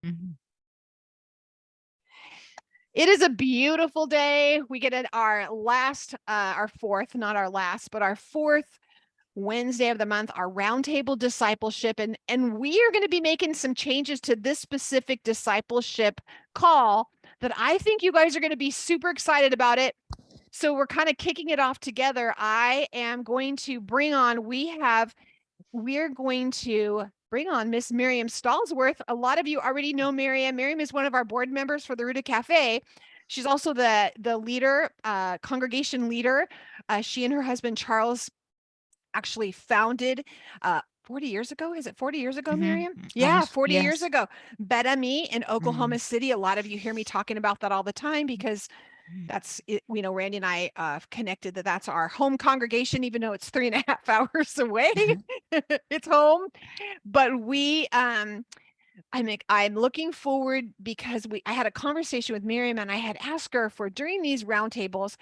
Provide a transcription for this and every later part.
Mhm. It is a beautiful day. We get at our last, our fourth, not our last, but our fourth Wednesday of the month, our roundtable discipleship. And we are going to be making some changes to this specific discipleship call that I think you guys are going to be super excited about it. So we're kind of kicking it off together. I am going to bring on, we're going to bring on Miss Miriam Stallsworth. A lot of you already know Miriam. Miriam is one of our board members for the Ruta Cafe. She's also the leader, congregation leader. She and her husband Charles actually founded 40 years ago. Is it 40 years ago, Mhm. Miriam? Yeah, 40 years Yes. ago. Beta Me in Oklahoma Mhm. City. A lot of you hear me talking about that all the time because Mhm. that's it. You know, Randy and I connected that that's our home congregation, even though it's 3.5 hours away. It's home. But I'm looking forward because I had a conversation with Miriam and I had asked her for during these roundtables,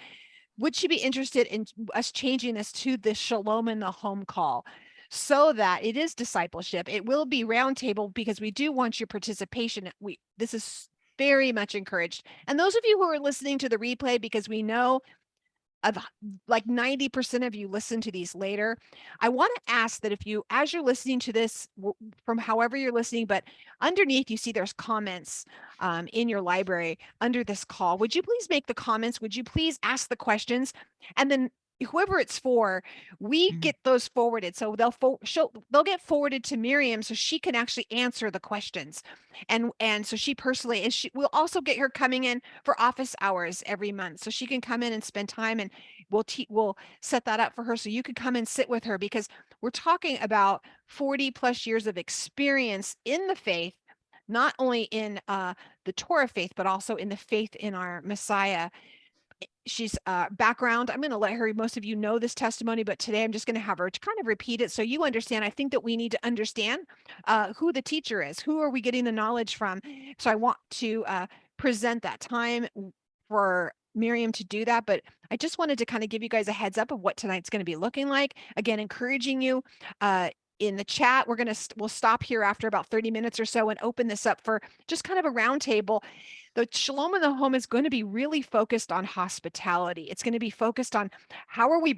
would she be interested in us changing this to the Shalom in the Home call so that it is discipleship? It will be roundtable because we do want your participation. This is very much encouraged. And those of you who are listening to the replay, because we know of like 90% of you listen to these later. I want to ask that if you, as you're listening to this from however you're listening, but underneath you see there's comments in your library under this call. Would you please make the comments? Would you please ask the questions? And then whoever it's for, we Mhm. get those forwarded. So they'll get forwarded to Miriam so she can actually answer the questions. And so she personally, and she will also get her coming in for office hours every month. So she can come in and spend time and we'll set that up for her so you could come and sit with her because we're talking about 40 plus years of experience in the faith, not only in the Torah faith, but also in the faith in our Messiah. She's background. I'm going to let her, most of you know this testimony, but today I'm just going to have her to kind of repeat it so you understand. I think that we need to understand who the teacher is. Who are we getting the knowledge from? So I want to present that time for Miriam to do that, but I just wanted to kind of give you guys a heads up of what tonight's going to be looking like. Again, encouraging you in the chat. We'll stop here after about 30 minutes or so and open this up for just kind of a roundtable. The Shalom in the Home is going to be really focused on hospitality. It's going to be focused on how are we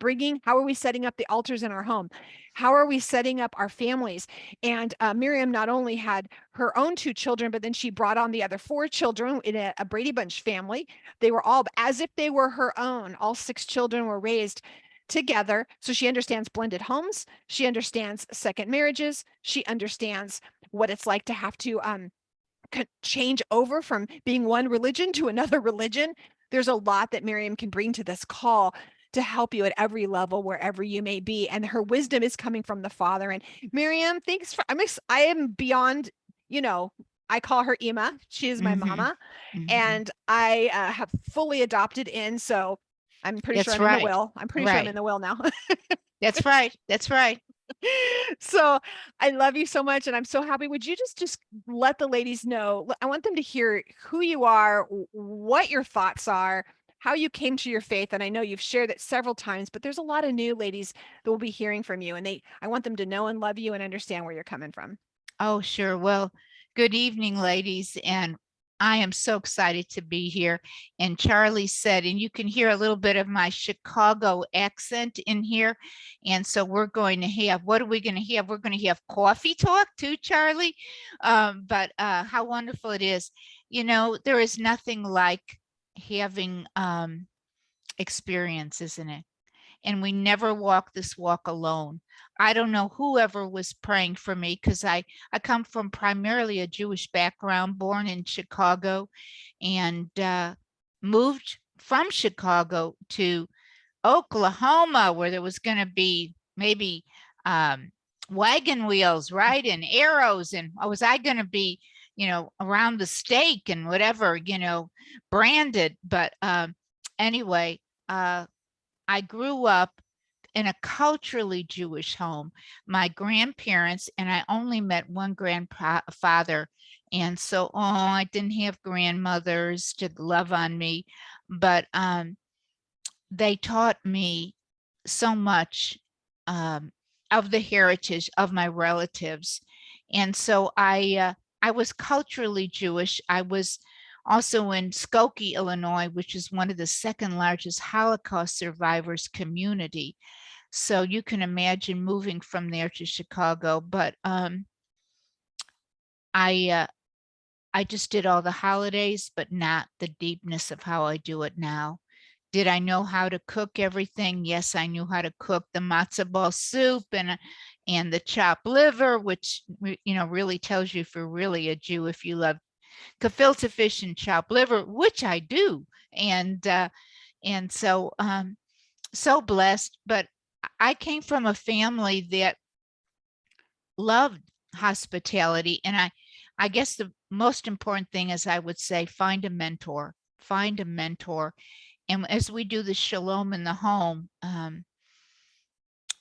setting up the altars in our home? How are we setting up our families? And Miriam not only had her own 2 children, but then she brought on the other 4 children in a Brady Bunch family. They were all as if they were her own. All 6 children were raised together. So she understands blended homes. She understands second marriages. She understands what it's like to have to change over from being one religion to another religion. There's a lot that Miriam can bring to this call to help you at every level, wherever you may be. And her wisdom is coming from the Father. And Miriam, thanks for, I am beyond, you know, I call her Ima. She is my Mhm. mama. Mhm. And I have fully adopted in. So I'm pretty sure That's I'm in the right. will. I'm pretty sure I'm in Right. the will now. That's right. That's right. So I love you so much and I'm so happy. Would you just let the ladies know? I want them to hear who you are, what your thoughts are, how you came to your faith. And I know you've shared it several times, but there's a lot of new ladies that will be hearing from you and I want them to know and love you and understand where you're coming from. Oh, sure. Well, good evening, ladies. And I am so excited to be here. And Charlie said, and you can hear a little bit of my Chicago accent in here. And so we're going to have, what are we going to have? We're going to have coffee talk too, Charlie. But how wonderful it is. You know, there is nothing like having experience, isn't it? And we never walk this walk alone. I don't know whoever was praying for me because I come from primarily a Jewish background, born in Chicago and moved from Chicago to Oklahoma where there was going to be maybe wagon wheels, right? And arrows. And was I going to be, you know, around the stake and whatever, you know, branded. But anyway, I grew up in a culturally Jewish home. My grandparents, and I only met one grandfather. And so, oh, I didn't have grandmothers to love on me, but they taught me so much of the heritage of my relatives. And so I was culturally Jewish. I was also in Skokie, Illinois, which is one of the second largest Holocaust survivors community. So you can imagine moving from there to Chicago. But I I just did all the holidays, but not the deepness of how I do it now. Did I know how to cook everything? Yes, I knew how to cook the matzo ball soup and the chopped liver, which really tells you if you're really a Jew if you love gefilte fish and chopped liver, which I do. And so so blessed. But I came from a family that loved hospitality, and I guess the most important thing is I would say find a mentor. Find a mentor. And as we do the shalom in the home,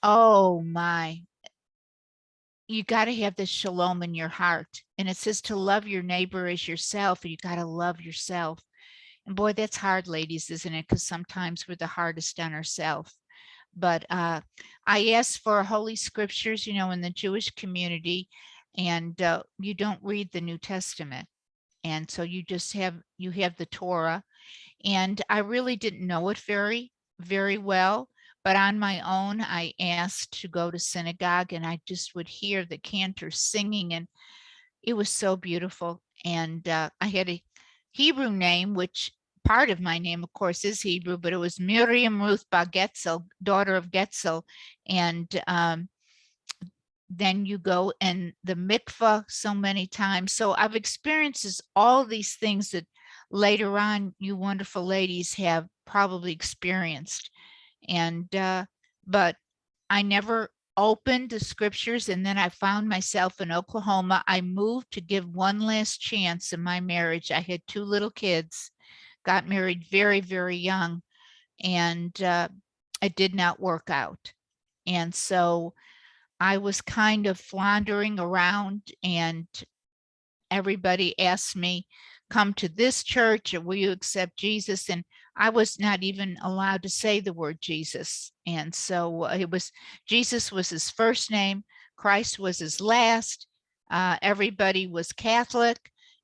oh my, you got to have this shalom in your heart. And it says to love your neighbor as yourself, and you got to love yourself. And boy, that's hard, ladies, isn't it? Because sometimes we're the hardest on ourselves. But I asked for holy scriptures, in the Jewish community, and you don't read the New Testament. And so you have the Torah. And I really didn't know it very, very well. But on my own, I asked to go to synagogue, and I just would hear the cantors singing, and it was so beautiful. And I had a Hebrew name, which part of my name, of course, is Hebrew, but it was Miriam Ruth Bar Getzel, daughter of Getzel. And then you go in the mikvah so many times. So I've experienced all these things that later on you wonderful ladies have probably experienced. And but I never opened the scriptures, and then I found myself in Oklahoma. I moved to give one last chance in my marriage. I had two little kids, got married very, very young, and it did not work out. And so I was kind of floundering around, and everybody asked me, come to this church or will you accept Jesus? And I was not even allowed to say the word Jesus. And so Jesus was his first name, Christ was his last. Everybody was Catholic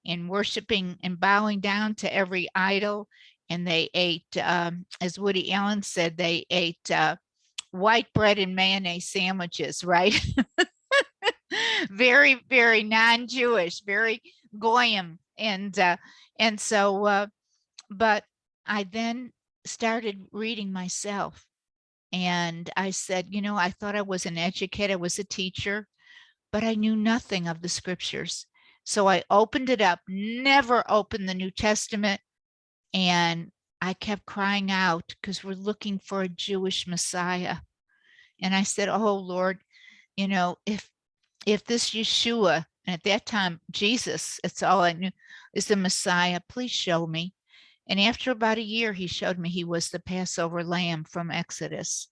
and worshiping and bowing down to every idol. And they ate, as Woody Allen said, they ate white bread and mayonnaise sandwiches, right? Very, very non-Jewish, very goyim. And so, but I then started reading myself, and I said, I thought I was an educator, I was a teacher, but I knew nothing of the scriptures. So I opened it up, never opened the New Testament, and I kept crying out because we're looking for a Jewish Messiah. And I said, oh Lord, if this Yeshua, and at that time Jesus, it's all I knew, is the Messiah, please show me. And after about a year, he showed me he was the Passover lamb from Exodus.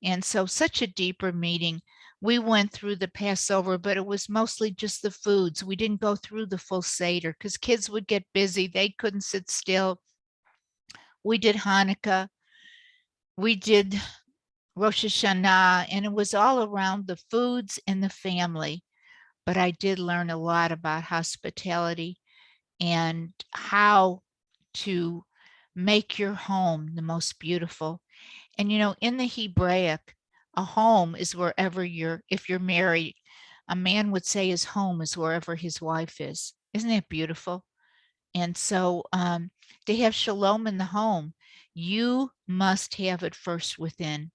And so such a deeper meeting. We went through the Passover, but it was mostly just the foods. We didn't go through the full Seder because kids would get busy. They couldn't sit still. We did Hanukkah. We did Rosh Hashanah, and it was all around the foods and the family. But I did learn a lot about hospitality and how to make your home the most beautiful. And in the Hebraic, a home is wherever if you're married, a man would say his home is wherever his wife is. Isn't that beautiful? And so to have shalom in the home, you must have it first within,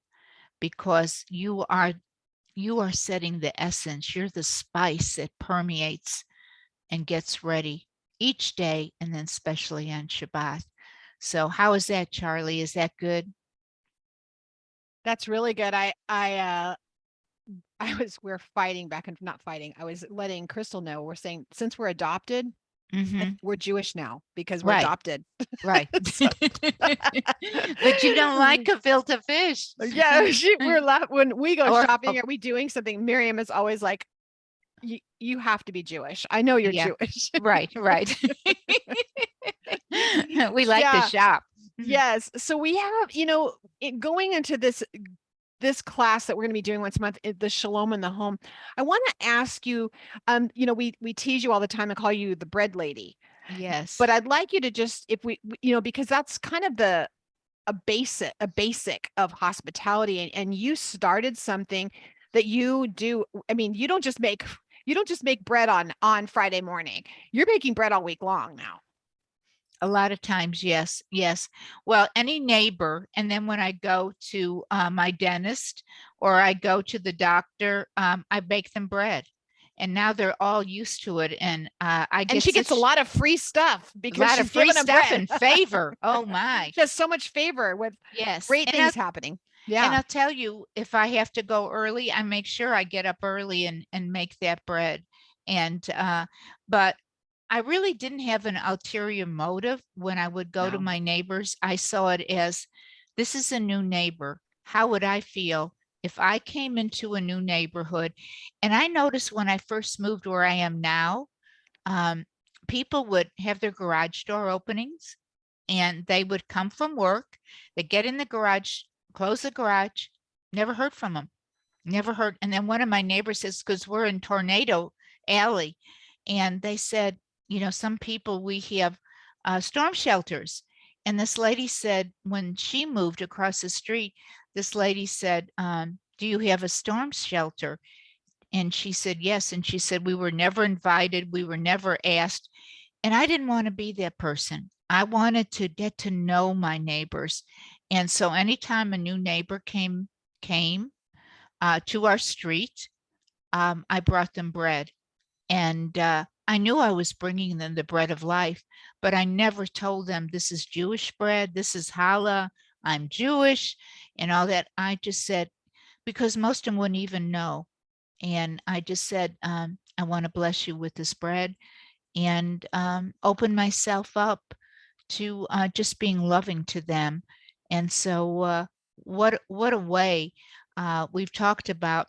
because you are setting the essence. You're the spice that permeates and gets ready each day, and then especially on Shabbat. So how is that, Charlie? Is that good? That's really good. We're fighting back and not fighting. I was letting Crystal know, we're saying since we're adopted, we're Jewish now because we're Right. adopted. Right. But you don't like gefilte fish. Yeah, when we go shopping, Oh, are we doing something? Miriam is always like, you have to be Jewish. I know you're yeah. Jewish. Right. We like to Yeah. shop. Yes. So we have, going into this this class that we're going to be doing once a month, the Shalom in the Home, I want to ask you, we tease you all the time and call you the bread lady, Yes. but I'd like you to just, if because that's kind of a basic of hospitality, and you started something that you do. I mean, you don't just make bread on Friday morning. You're making bread all week long now. A lot of times, yes, yes. Well, any neighbor, and then when I go to my dentist or I go to the doctor, I bake them bread, and now they're all used to it. And I And get she gets a such lot of free stuff a because lot of she's free giving them stuff bread. and favor. Oh my, She has so much favor with yes. great things happening. And Yeah. I'll tell you, if I have to go early, I make sure I get up early and make that bread. And but I really didn't have an ulterior motive when I would go to No. my neighbors. I saw it as, this is a new neighbor. How would I feel if I came into a new neighborhood? And I noticed when I first moved where I am now, um, people would have their garage door openings and they would come from work. They get in the garage, close the garage, never heard from them, never heard. And then one of my neighbors says, because we're in Tornado Alley, and they said, some people, we have storm shelters. And this lady said, when she moved across the street, this lady said, do you have a storm shelter? And she said, yes. And she said, we were never invited. We were never asked. And I didn't want to be that person. I wanted to get to know my neighbors. And so anytime a new neighbor came to our street, I brought them bread. And I knew I was bringing them the bread of life, but I never told them this is Jewish bread, this is challah, I'm Jewish, and all that. I just said, because most of them wouldn't even know. And I just said, I want to bless you with this bread, and open myself up to just being loving to them. And so what a way. We've talked about,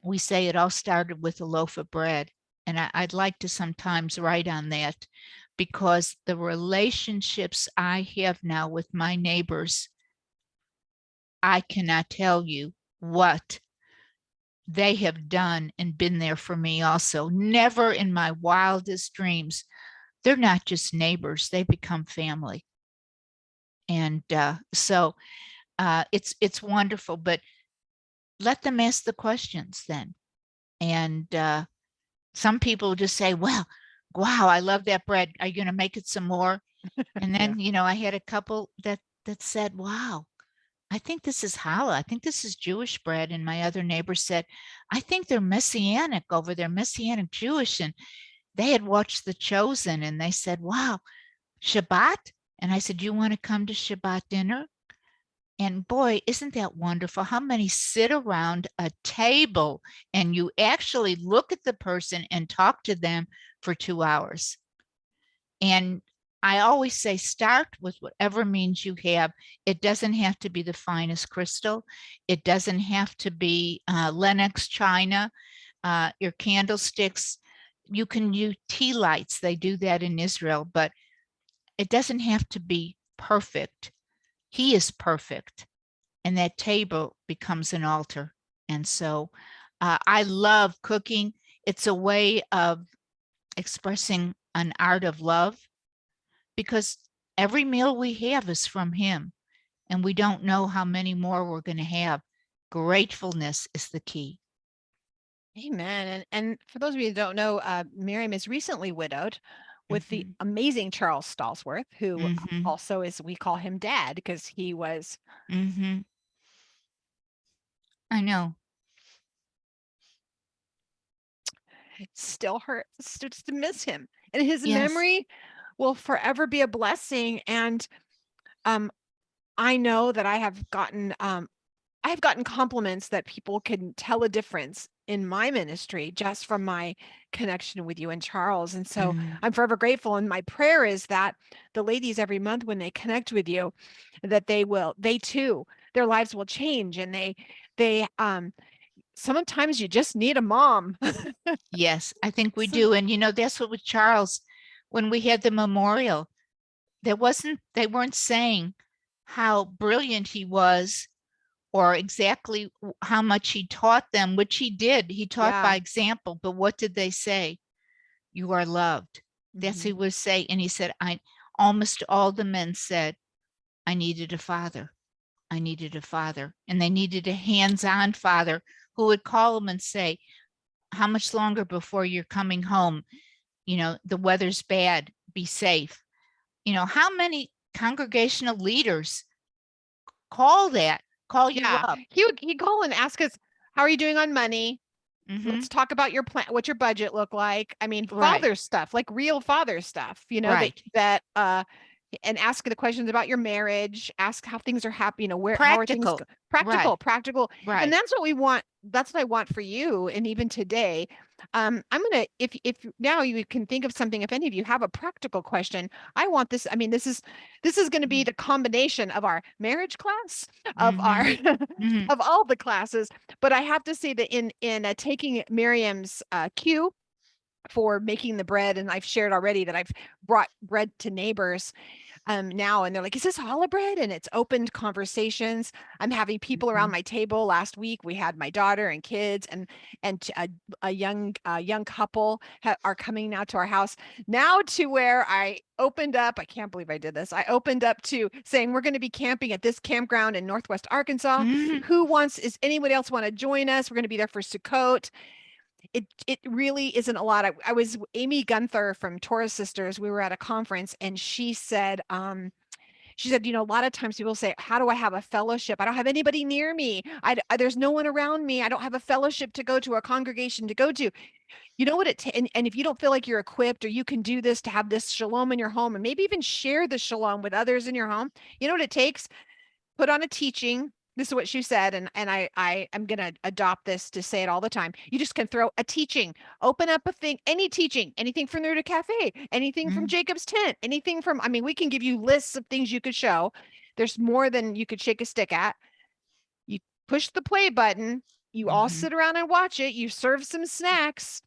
we say it all started with a loaf of bread. And I'd like to sometimes write on that, because the relationships I have now with my neighbors, I cannot tell you what they have done and been there for me also. Never in my wildest dreams. They're not just neighbors, they become family. And so it's wonderful, but let them ask the questions then. And some people just say, well, wow, I love that bread. Are you going to make it some more? And Yeah. then, I had a couple that said, wow, I think this is challah. I think this is Jewish bread. And my other neighbor said, I think they're Messianic over there, Messianic Jewish. And they had watched The Chosen and they said, wow, Shabbat? And I said, you want to come to Shabbat dinner? And boy, isn't that wonderful? How many sit around a table and you actually look at the person and talk to them for 2 hours? And I always say, start with whatever means you have. It doesn't have to be the finest crystal. It doesn't have to be Lenox china, your candlesticks. You can use tea lights. They do that in Israel, but it doesn't have to be perfect. He is perfect. And that table becomes an altar. And so I love cooking. It's a way of expressing an art of love, because every meal we have is from him and we don't know how many more we're going to have. Gratefulness is the key. Amen. And for those of you who don't know, Miriam is recently widowed with the Mm-hmm. amazing Charles Stallsworth, who Mm-hmm. also is, we call him Dad because he was, Mm-hmm. I know. it still hurts just to miss him. And his Yes. memory will forever be a blessing. And um, I know that I have gotten compliments that people can tell a difference in my ministry just from my connection with you and Charles. And so Mm. I'm forever grateful. And my prayer is that the ladies every month, when they connect with you, that they too, their lives will change. And sometimes you just need a mom. Yes, I think we So- do. And that's what with Charles, when we had the memorial, they weren't saying how brilliant he was or exactly how much he taught them, which he did. He taught by Yeah. example, but what did they say? You are loved. That's what he Mhm. would say. And he said, I almost all the men said, I needed a father. I needed a father. And they needed a hands-on father who would call them and say, how much longer before you're coming home? You know, the weather's bad. Be safe. You know, how many congregational leaders call you Yeah. up? He'd call and ask us, "How are you doing on money? Hmm. Let's talk about your plan, what your budget look like." I mean, Right, father stuff, like real father stuff, that right. and ask the questions about your marriage, ask how things are happy, how are things Practical. Right, practical. And right. that's what we want. That's what I want for you. And even today, I'm gonna, if now you can think of something, if any of you have a practical question, I want this. I mean, this is going to be the combination of our marriage class, of our Hmm. Hmm. of all the classes. But I have to say that in taking Miriam's cue for making the bread, and I've shared already that I've brought bread to neighbors now, and they're like, is this challah bread? And it's opened conversations. I'm having people around Hmm. my table. Last week we had my daughter and kids, and a young couple are coming now to our house now, to where I opened up. I can't believe I did this. I opened up to saying we're going to be camping at this campground in Northwest Arkansas. Hmm. Is anybody else want to join us? We're going to be there for Sukkot. It really isn't a lot. I was Amy Gunther from Torah Sisters. We were at a conference, and she said, a lot of times people say, how do I have a fellowship? I don't have anybody near me. There's no one around me. I don't have a fellowship to go to, a congregation to go to. You know what and if you don't feel like you're equipped, or you can do this, to have this shalom in your home, and maybe even share the shalom with others in your home, you know what it takes? Put on a teaching. This is what she said, and I am gonna adopt this to say it all the time. You just can throw a teaching, open up a thing, any teaching, anything from there to cafe, anything from Hmm. Jacob's tent, anything from. I mean, we can give you lists of things you could show. There's more than you could shake a stick at. You push the play button. You all Hmm. sit around and watch it. You serve some snacks,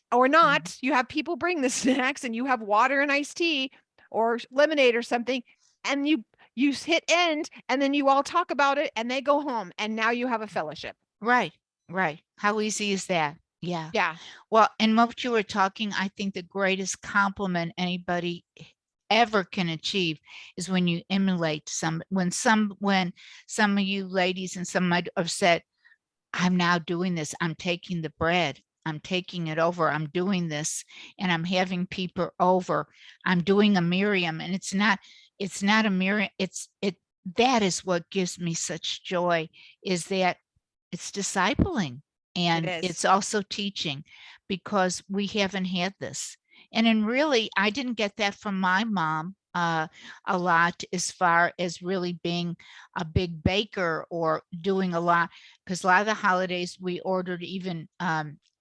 or Hmm. not. You have people bring the snacks, and you have water and iced tea or lemonade or something, and you hit end, and then you all talk about it, and they go home, and now you have a fellowship. Right, right. How easy is that? Yeah. Yeah, Well, and what you were talking, I think the greatest compliment anybody ever can achieve is when you emulate when some of you ladies and some might have said, I'm now doing this. I'm taking the bread. I'm taking it over. I'm doing this and I'm having people over. I'm doing a Miriam, and it's not a Miriam. That is what gives me such joy, is that it's discipling it and is. it's also teaching, because we haven't had this. And really, I didn't get that from my mom a lot, as far as really being a big baker or doing a lot, because a lot of the holidays we ordered even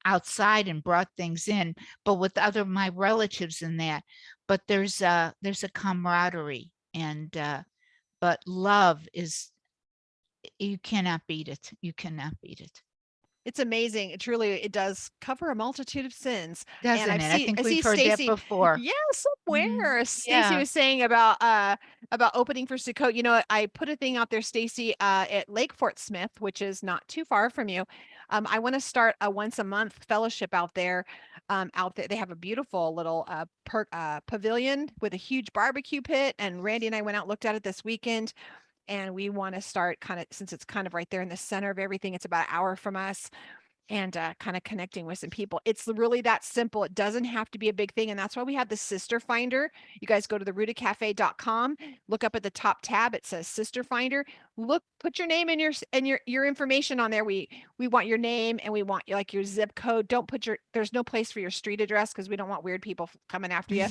outside and brought things in, but with other my relatives in that. But there's a camaraderie, and but love is, you cannot beat it. You cannot beat it. It's amazing. It does cover a multitude of sins. And Doesn't it? I I think see we've heard that Stacy. before. Yeah, Mhm. somewhere. Stacy Yeah. was saying about opening for Sukkot. I put a thing out there, Stacy, at Lake Fort Smith, which is not too far from you. I want to start a once a month fellowship out there. Out there, they have a beautiful little pavilion with a huge barbecue pit. And Randy and I went out, looked at it this weekend, and we want to start, kind of, since it's kind of right there in the center of everything. It's about an hour from us, and kind of connecting with some people. It's really that simple. It doesn't have to be a big thing. And that's why we have the Sister Finder. You guys go to therootedcafe.com, look up at the top tab. It says Sister Finder. Look, put your name and your information on there. We want your name, and we want like your zip code. Don't put there's no place for your street address, because we don't want weird people coming after you.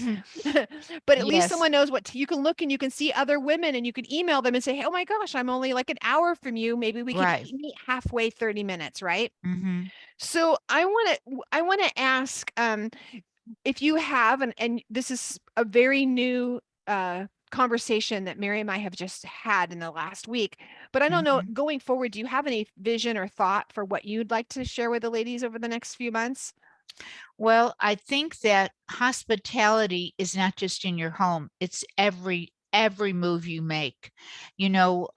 But at least Yes. someone knows you can look, and you can see other women, and you can email them and say, hey, oh my gosh, I'm only like an hour from you. Maybe we could Right. meet halfway, 30 minutes, right? Hmm. So I want to ask, if you have, and this is a very new conversation that Mary and I have just had in the last week, but I don't know, Hmm. going forward, do you have any vision or thought for what you'd like to share with the ladies over the next few months? Well, I think that hospitality is not just in your home. It's every move you make. You know,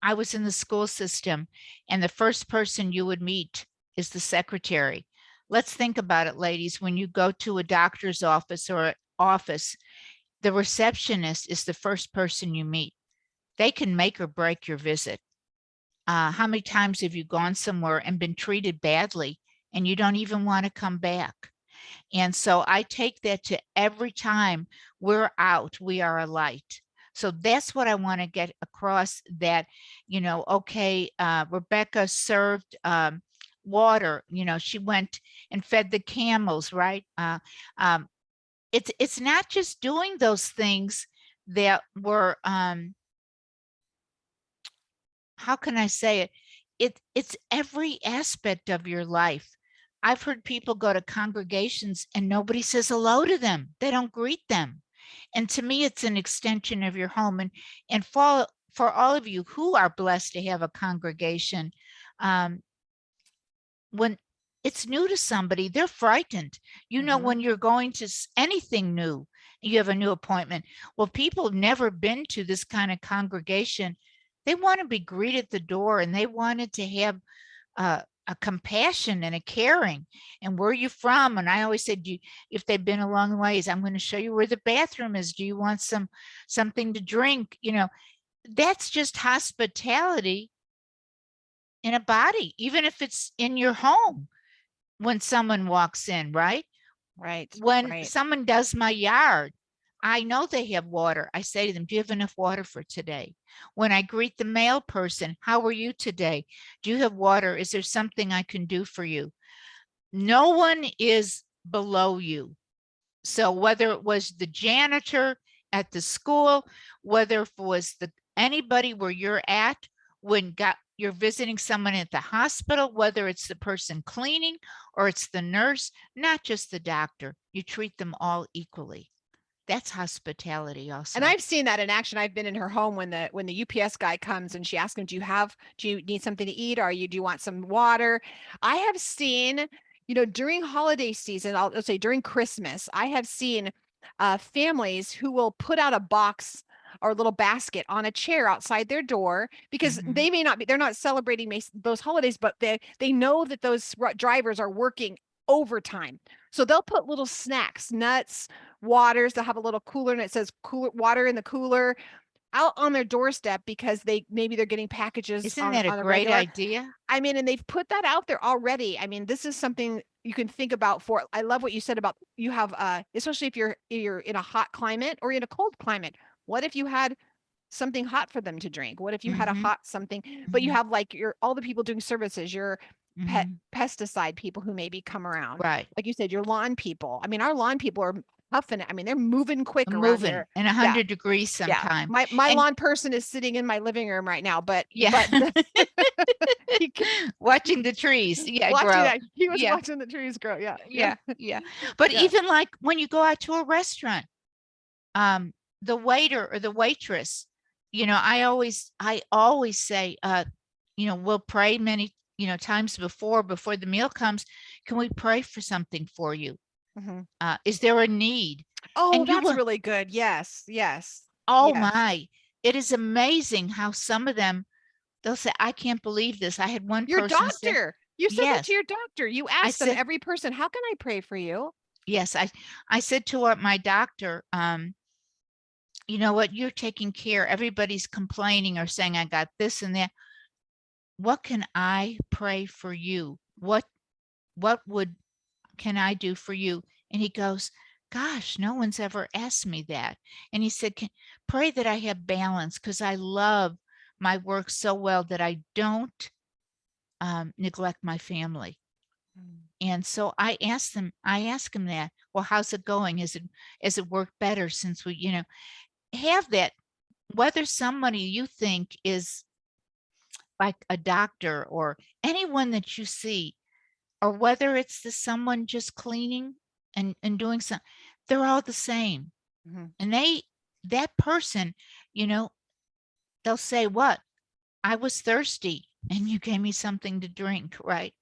I was in the school system, and the first person you would meet is the secretary. Let's think about it, ladies. When you go to a doctor's office or office, the receptionist is the first person you meet. They can make or break your visit. How many times have you gone somewhere and been treated badly and you don't even want to come back? And so I take that to every time we're out, we are a light. So that's what I want to get across, that, okay, Rebecca served water, she went and fed the camels, right? Um, it's not just doing those things that were, how can I say it? It's every aspect of your life. I've heard people go to congregations and nobody says hello to them. They don't greet them. And to me, it's an extension of your home. And for all of you who are blessed to have a congregation, um, when it's new to somebody, they're frightened. When you're going to anything new, you have a new appointment. Well, people have never been to this kind of congregation. They want to be greeted at the door, and they wanted to have a compassion and a caring. And where are you from? And I always said, if they've been a long ways, I'm going to show you where the bathroom is. Do you want something to drink? That's just hospitality in a body, even if it's in your home. When someone walks in, right? Right. When Right. someone does my yard, I know they have water. I say to them, do you have enough water for today? When I greet the mail person, how are you today? Do you have water? Is there something I can do for you? No one is below you. So whether it was the janitor at the school, whether it was anybody where you're at, when you're visiting someone at the hospital, whether it's the person cleaning or it's the nurse, not just the doctor, you treat them all equally. That's hospitality also. And I've seen that in action. I've been in her home when the UPS guy comes and she asks him, do you need something to eat? Do you want some water? I have seen, during holiday season, I'll say during Christmas, I have seen families who will put out a box or a little basket on a chair outside their door, because they may not be, they're not celebrating those holidays, but they know that those drivers are working overtime. So they'll put little snacks, nuts, waters. They'll have a little cooler and it says cooler water in the cooler out on their doorstep, because maybe they're getting packages Isn't on that a a great regular. idea? I mean, and they've put that out there already. I mean, this is something you can think about for. I love what you said about you have especially if you're in a hot climate or in a cold climate. What if you had something hot for them to drink? What if you had a hot something, but you have like all the people doing services, your pesticide people who maybe come around. Right. Like you said, your lawn people. I mean, our lawn people are huffing. I mean, they're moving quick around Moving here. in Yeah. 100 degrees Yeah. sometime. My And lawn person is sitting in my living room right now, but yeah, he can watching the trees, watching grow. that. He was Yeah, watching the trees grow. Yeah. Yeah. yeah. But Yeah. even like when you go out to a restaurant, the waiter or the waitress, I always say, we'll pray many, times before the meal comes. Can we pray for something for you? Is there a need? Oh, And you that's will, really good. Yes. Yes. oh Yes. my, it is amazing how some of them, they'll say, I can't believe this. I had one Your person say, doctor. You said that to yes. your doctor. You I asked them, said, every person, how can I pray for you? yes. I said to my doctor, you know what, you're taking care. Everybody's complaining or saying, I got this and that. What can I pray for you? What can I do for you? And he goes, gosh, no one's ever asked me that. And he said, pray that I have balance, because I love my work so well that I don't neglect my family. And so I asked him that, well, how's it going? Has it worked better since we, have that, whether somebody you think is like a doctor or anyone that you see, or whether it's someone just cleaning and doing something, they're all the same. And that person, they'll say, what? I was thirsty and you gave me something to drink, right?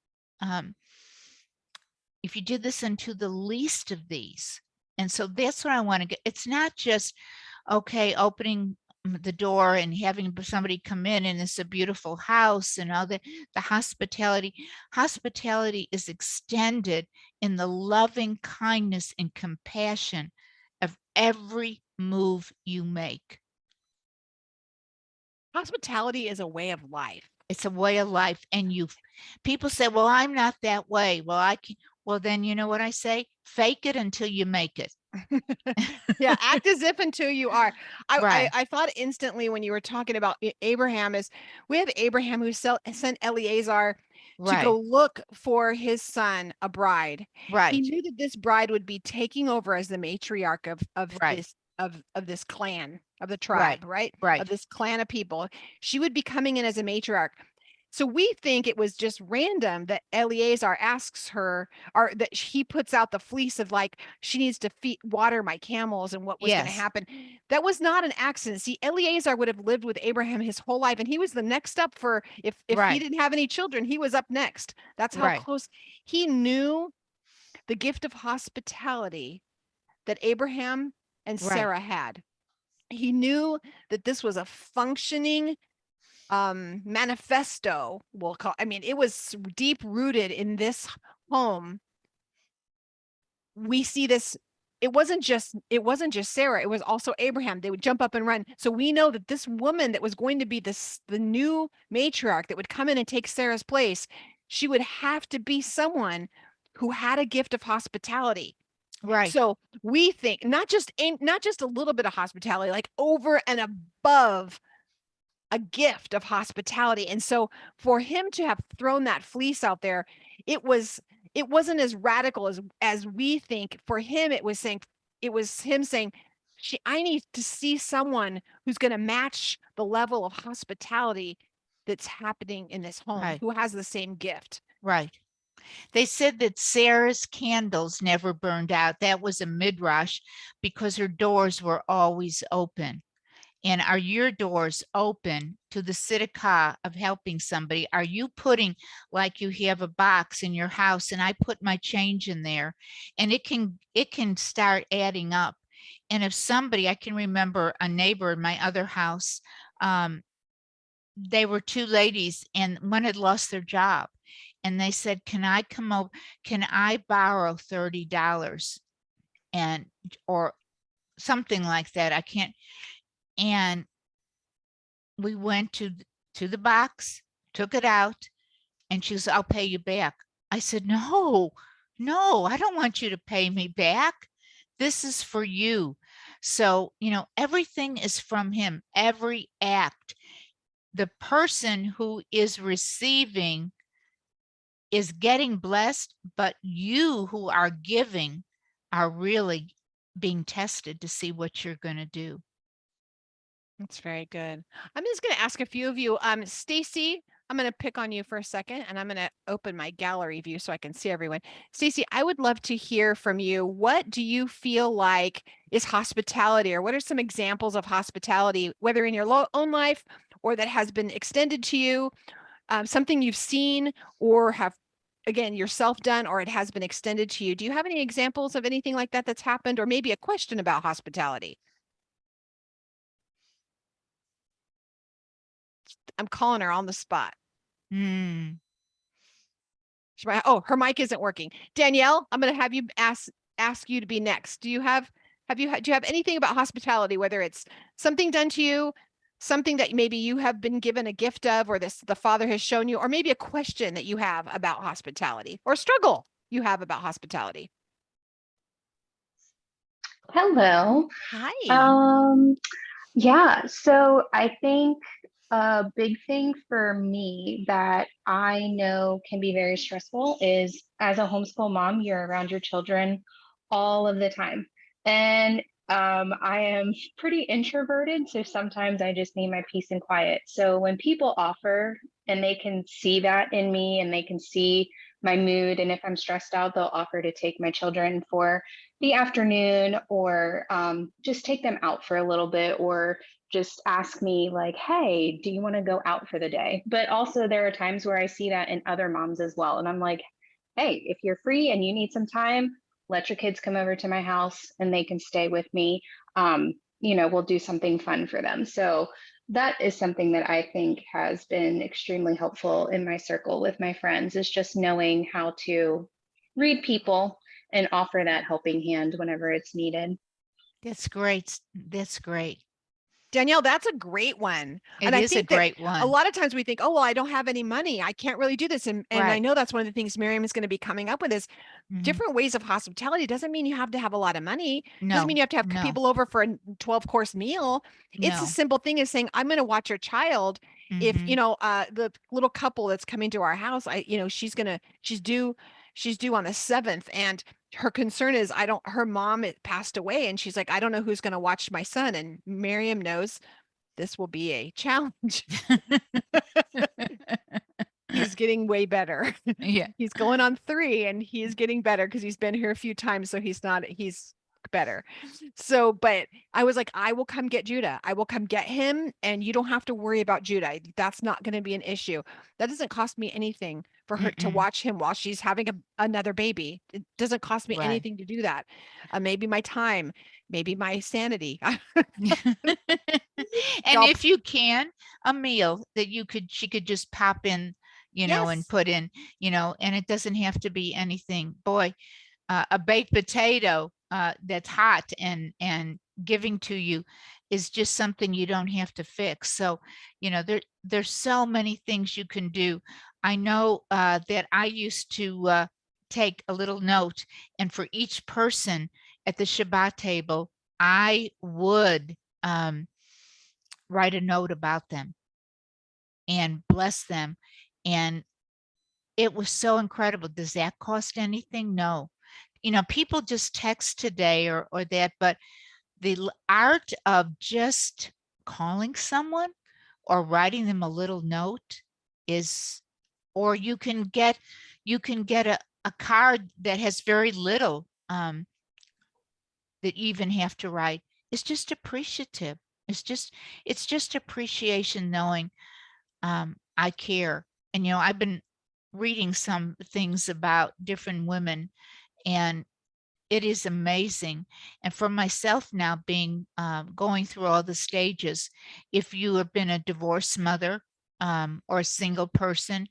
If you did this unto the least of these. And so that's what I want to get. It's not just, okay, opening the door and having somebody come in and it's a beautiful house and all the hospitality is extended in the loving kindness and compassion of every move you make. Hospitality is a way of life. It's a way of life. And people say, well, I'm not that way. Well, I can, well, then you know what I say? Fake it until you make it. Yeah, act as if until you are. Right, I thought instantly when you were talking about Abraham is we have Abraham who sent Eleazar to go right, look for his son a bride. He right, knew that this bride would be taking over as the matriarch of right, this of this clan, of the right, tribe, right? Of right. this clan of people. She would be coming in as a matriarch. So we think it was just random that Eleazar asks her, or that he puts out the fleece of like, she needs to feed water my camels and what was going to Yes, happen. That was not an accident. See, Eleazar would have lived with Abraham his whole life, and he was the next up for if he right, didn't have any children, he was up next. That's how right, close he knew the gift of hospitality that Abraham and right, Sarah had. He knew that this was a functioning manifesto, we'll call, I mean, it was deep rooted in this home. We see this, it wasn't just Sarah, it was also Abraham. They would jump up and run. So we know that this woman that was going to be the new matriarch that would come in and take Sarah's place, she would have to be someone who had a gift of hospitality. right, So we think not just a little bit of hospitality, like over and above a gift of hospitality. And so for him to have thrown that fleece out there, it was it wasn't as radical as we think. For him, it was him saying, I need to see someone who's going to match the level of hospitality that's happening in this home, right, who has the same gift. right. They said that Sarah's candles never burned out. That was a midrash because her doors were always open. And are your doors open to the tzedakah of helping somebody? Are you putting, like you have a box in your house and I put my change in there and it can start adding up. And if somebody, I can remember a neighbor in my other house, um, they were two ladies and one had lost their job. And they said, can I come over? Can I borrow $30? And, or something like that. I can't. And we went to the box, took it out, and she goes, I'll pay you back. I said, no, no, I don't want you to pay me back. This is for you. So, everything is from him, every act. The person who is receiving is getting blessed, but you who are giving are really being tested to see what you're going to do. That's very good. I'm just going to ask a few of you. Stacy, I'm going to pick on you for a second and I'm going to open my gallery view so I can see everyone. Stacy, I would love to hear from you. What do you feel like is hospitality, or what are some examples of hospitality, whether in your own life or that has been extended to you, something you've seen or have, again, yourself done, or it has been extended to you? Do you have any examples of anything like that that's happened, or maybe a question about hospitality? I'm calling her on the spot. Hmm. Oh, her mic isn't working. Danielle, I'm going to have you ask you to be next. Do you have anything about hospitality, whether it's something done to you, something that maybe you have been given a gift of, or the Father has shown you, or maybe a question that you have about hospitality, or struggle you have about hospitality? Hello. Hi. Um, yeah, so I think a big thing for me that I know can be very stressful is as a homeschool mom, you're around your children all of the time. And I am pretty introverted, so sometimes I just need my peace and quiet. So when people offer and they can see that in me and they can see my mood, and if I'm stressed out, they'll offer to take my children for the afternoon or just take them out for a little bit or just ask me like, hey, do you want to go out for the day? But also there are times where I see that in other moms as well. And I'm like, hey, if you're free and you need some time, let your kids come over to my house and they can stay with me. we'll do something fun for them. So that is something that I think has been extremely helpful in my circle with my friends, is just knowing how to read people and offer that helping hand whenever it's needed. That's great. That's great. Danielle, that's a great one. It And I is a think that great a one. lot of times we think, oh, well, I don't have any money. I can't really do this. And I Right. know that's one of the things Miriam is going to be coming up with is Mhm. different ways of hospitality. Doesn't mean you have to have a lot of money. Doesn't mean No, you have to have no, people over for a 12-course meal. It's a no. simple thing as saying, I'm going to watch your child. If, Mhm. the little couple that's coming to our house, she's due on the 7th, and her concern is her mom passed away, and she's like, I don't know who's going to watch my son. And Miriam knows this will be a challenge. He's getting way better. Yeah. He's going on 3 and he's getting better because he's been here a few times. So he's better. So, but I was like, I will come get Judah. I will come get him. And you don't have to worry about Judah. That's not going to be an issue. That doesn't cost me anything for her to Mm-mm. watch him while she's having another baby. It doesn't cost me Right. anything to do that. Maybe my time, maybe my sanity. And Y'all, if you can, a meal that she could just pop in, and yes. put in, and it doesn't have to be anything. Boy, a baked potato that's hot and giving to you is just something you don't have to fix. So, there's so many things you can do. I know that I used to take a little note, and for each person at the Shabbat table, I would write a note about them and bless them. And it was so incredible. Does that cost anything? No. People just text today or that, but the art of just calling someone or writing them a little note is, or you can get a card that has very little that you even have to write. It's just appreciative. It's just appreciation, knowing I care. And I've been reading some things about different women, and it is amazing. And for myself now, being going through all the stages, if you have been a divorced mother or a single person,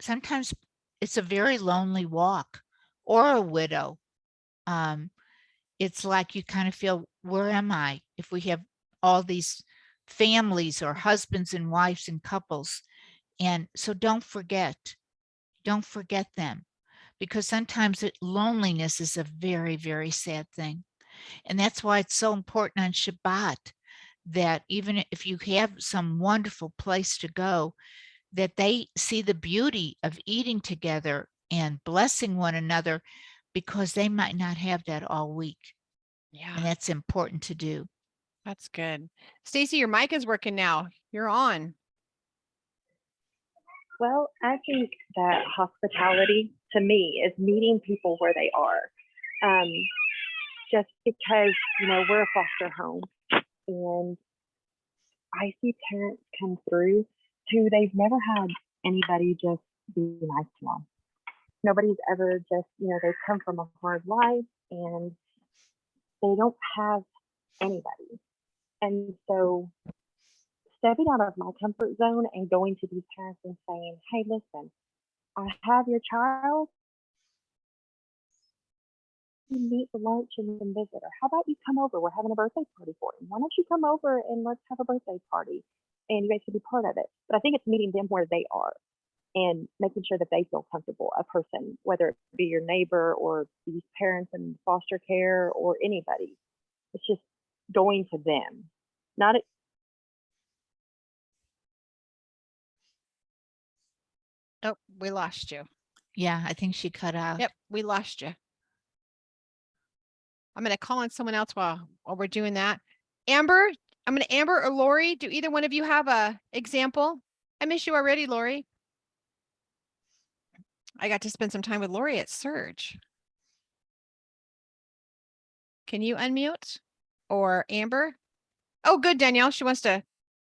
sometimes it's a very lonely walk, or a widow. Um, it's like you kind of feel, where am I? If we have all these families or husbands and wives and couples. And so don't forget them, because sometimes loneliness is a very, very sad thing. And that's why it's so important on Shabbat that even if you have some wonderful place to go, that they see the beauty of eating together and blessing one another, because they might not have that all week. Yeah, And that's important to do. that's good. Stacy, your mic is working now. You're on. Well, I think that hospitality to me is meeting people where they are. Um, just because, we're a foster home and I see parents come through who they've never had anybody just be nice to them. Nobody's ever just, they've come from a hard life and they don't have anybody. And so stepping out of my comfort zone and going to these parents and saying, hey, listen, I have your child. You meet for lunch and then visit, or how about you come over? We're having a birthday party for him. Why don't you come over and let's have a birthday party, and you guys can be part of it. But I think it's meeting them where they are and making sure that they feel comfortable. A person, whether it be your neighbor or these parents in foster care or anybody, it's just going to them, not Oh, we lost you. Yeah, I think she cut out. Yep, we lost you. I'm going to call on someone else while we're doing that. Amber, Amber or Lori. Do either one of you have a example? I miss you already, Lori. I got to spend some time with Lori at Surge. Can you unmute? Or Amber? Oh, good, Danielle. She wants to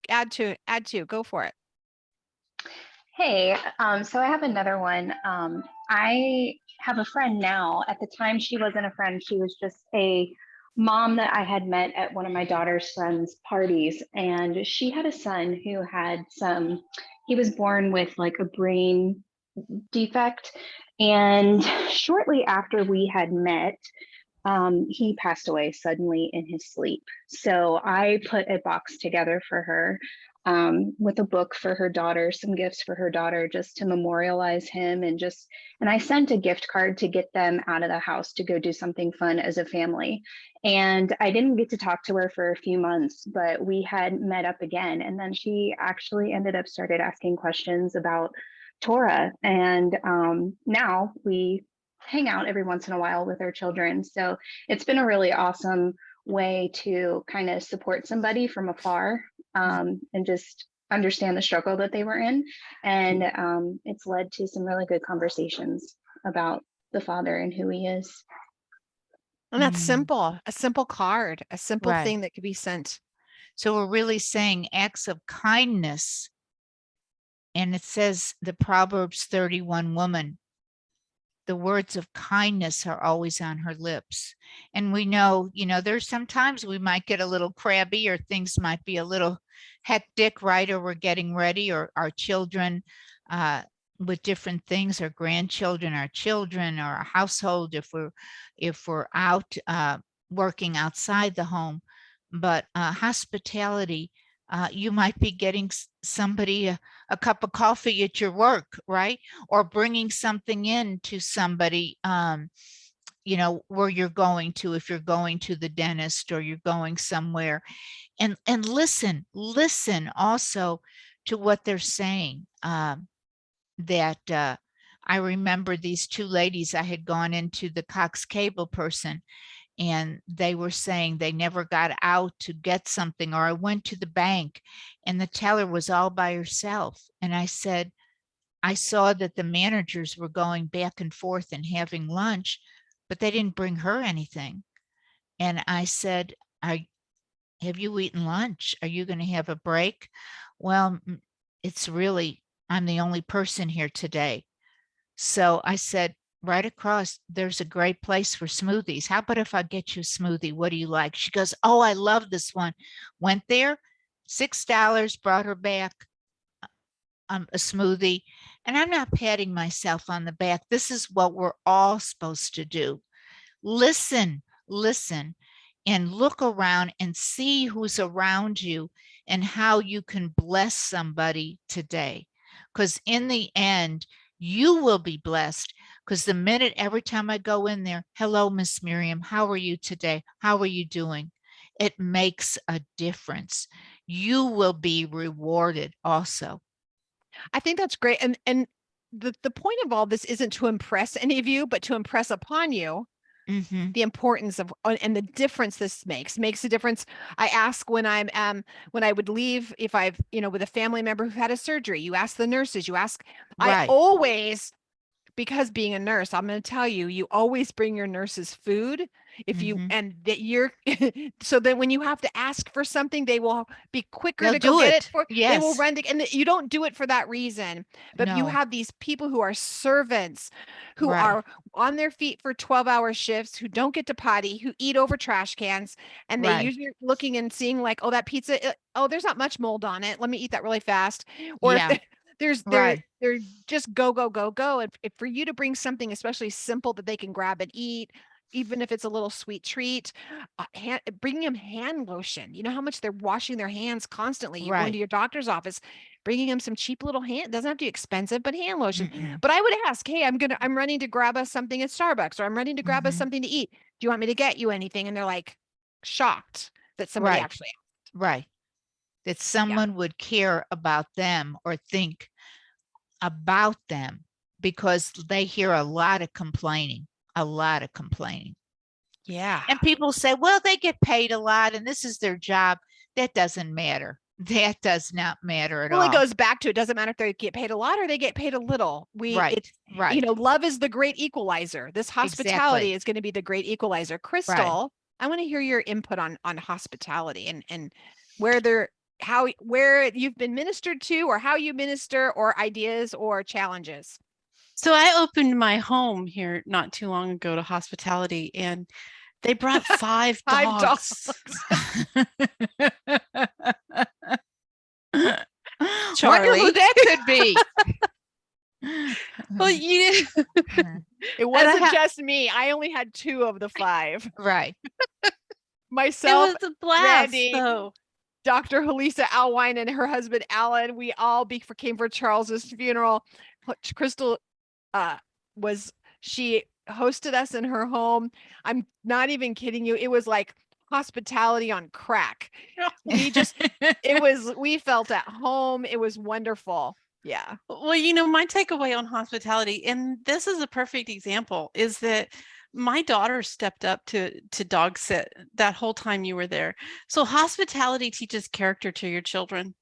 add to. Go for it. Hey, so I have another one. I have a friend now. At the time, she wasn't a friend. She was just a mom that I had met at one of my daughter's friends' parties, and she had a son who had he was born with like a brain defect. And shortly after we had met, he passed away suddenly in his sleep. So I put a box together for her with a book for her daughter, some gifts for her daughter, just to memorialize him, and I sent a gift card to get them out of the house to go do something fun as a family. And I didn't get to talk to her for a few months, but we had met up again. And then she actually ended up started asking questions about Torah. And now we hang out every once in a while with our children. So it's been a really awesome way to kind of support somebody from afar, and just understand the struggle that they were in. And it's led to some really good conversations about the Father and who he is. And that's Mm, simple, a simple card, a simple Right. thing that could be sent. So we're really saying acts of kindness. And it says the Proverbs 31 woman, the words of kindness are always on her lips. And we know, there's sometimes we might get a little crabby, or things might be a little hectic, right? Or we're getting ready, or our children with different things, our grandchildren, our children, or our household, if we're out working outside the home. But hospitality, you might be getting somebody a cup of coffee at your work, right? Or bringing something in to somebody, where you're going to, if you're going to the dentist or you're going somewhere. And listen also to what they're saying. That I remember these two ladies, I had gone into the Cox Cable person, and they were saying they never got out to get something, or I went to the bank and the teller was all by herself. And I said, I saw that the managers were going back and forth and having lunch, but they didn't bring her anything. And I said, have you eaten lunch? Are you going to have a break? Well, it's really, I'm the only person here today. So I said, right across, there's a great place for smoothies. How about if I get you a smoothie? What do you like? She goes, oh, I love this one. Went there, $6, brought her back a smoothie. And I'm not patting myself on the back. This is what we're all supposed to do. Listen, and look around and see who's around you and how you can bless somebody today. Because in the end, you will be blessed. Because the minute, every time I go in there, hello, Miss Miriam, how are you today? How are you doing? It makes a difference. You will be rewarded also. I think that's great. And the point of all this isn't to impress any of you, but to impress upon you Mm-hmm. the importance of and the difference this makes a difference. I ask when when I would leave, if I've, with a family member who had a surgery, you ask the nurses, I Right. always, because being a nurse, I'm going to tell you, you always bring your nurses food if you, Mm-hmm. and that you're, so that when you have to ask for something, they will be quicker They'll to go do get it it. for, they will Yes. run to, and you don't do it for that reason, but you No. have these people who are servants, who Right. are on their feet for 12-hour shifts, who don't get to potty, who eat over trash cans, and they Right. usually are looking and seeing like, oh, that pizza, oh, there's not much mold on it. Let me eat that really fast. Or if Yeah. Right. they're just go, go, go, go. And if for you to bring something especially simple that they can grab and eat, even if it's a little sweet treat, bringing them hand lotion. You know how much they're washing their hands constantly. You go into Right. your doctor's office, bringing them some cheap little doesn't have to be expensive, but hand lotion. Mm-mm. But I would ask, hey, I'm running to grab us something at Starbucks, or I'm running to grab us Mm-hmm. something to eat. Do you want me to get you anything? And they're like shocked that somebody Right. actually, Right. That yeah. someone would care about them or think about them, because they hear a lot of complaining, a lot of complaining. Yeah. And people say, well, they get paid a lot and this is their job. That doesn't matter. That does not matter at Well, it all. goes back to, it doesn't matter if they get paid a lot or they get paid a little. Right. Right. Love is the great equalizer. This hospitality Exactly. is going to be the great equalizer. Right. Crystal, I want to hear your input on hospitality and where where you've been ministered to, or how you minister, or ideas or challenges. So I opened my home here not too long ago to hospitality, and They brought 5 5 dogs. Wonder who Charlie. that could be. Well, you It I wasn't ha- just me. I only had 2 of the 5. Right. it Myself, was a blast, Randy, though. Dr. Halisa Alwine and her husband Alan. We all came for Charles's funeral. Crystal she hosted us in her home. I'm not even kidding you. It was like hospitality on crack. We felt at home. It was wonderful. Yeah. Well, my takeaway on hospitality, and this is a perfect example, is that my daughter stepped up to dog sit that whole time you were there. So hospitality teaches character to your children.